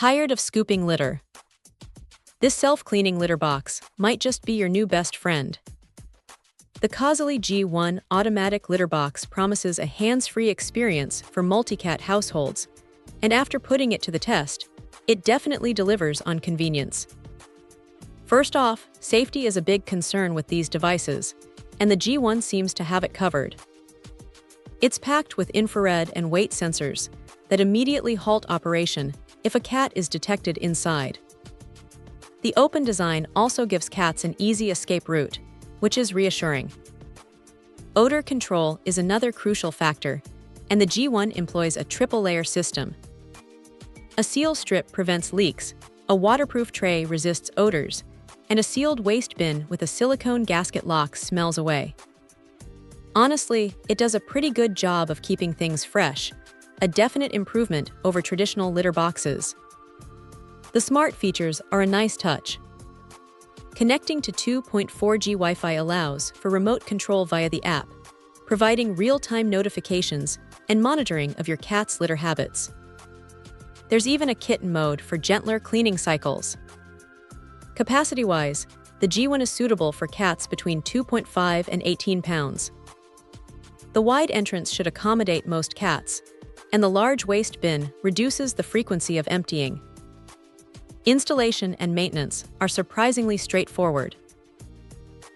Tired of scooping litter? This self-cleaning litter box might just be your new best friend. The Causaly G1 automatic litter box promises a hands-free experience for multi-cat households, and after putting it to the test, it definitely delivers on convenience. First off, safety is a big concern with these devices, and the G1 seems to have it covered. It's packed with infrared and weight sensors that immediately halt operation if a cat is detected inside. The open design also gives cats an easy escape route, which is reassuring. Odor control is another crucial factor, and the G1 employs a triple-layer system. A seal strip prevents leaks, a waterproof tray resists odors, and a sealed waste bin with a silicone gasket lock smells away. Honestly, it does a pretty good job of keeping things fresh, a definite improvement over traditional litter boxes. The smart features are a nice touch. Connecting to 2.4G Wi-Fi allows for remote control via the app, providing real-time notifications and monitoring of your cat's litter habits. There's even a kitten mode for gentler cleaning cycles. Capacity-wise, the G1 is suitable for cats between 2.5 and 18 pounds. The wide entrance should accommodate most cats, and the large waste bin reduces the frequency of emptying. Installation and maintenance are surprisingly straightforward.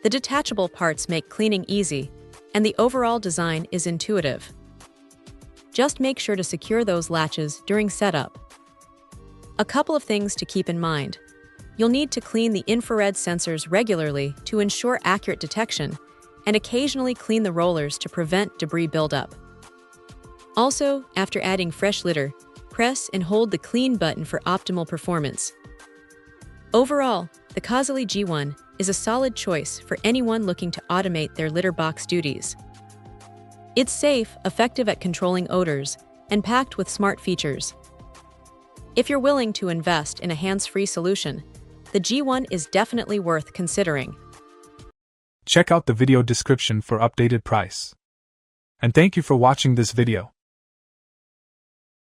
The detachable parts make cleaning easy, and the overall design is intuitive. Just make sure to secure those latches during setup. A couple of things to keep in mind. You'll need to clean the infrared sensors regularly to ensure accurate detection, and occasionally clean the rollers to prevent debris buildup. Also, after adding fresh litter, press and hold the clean button for optimal performance. Overall, the Causaly G1 is a solid choice for anyone looking to automate their litter box duties. It's safe, effective at controlling odors, and packed with smart features. If you're willing to invest in a hands-free solution, the G1 is definitely worth considering. Check out the video description for updated price. And thank you for watching this video.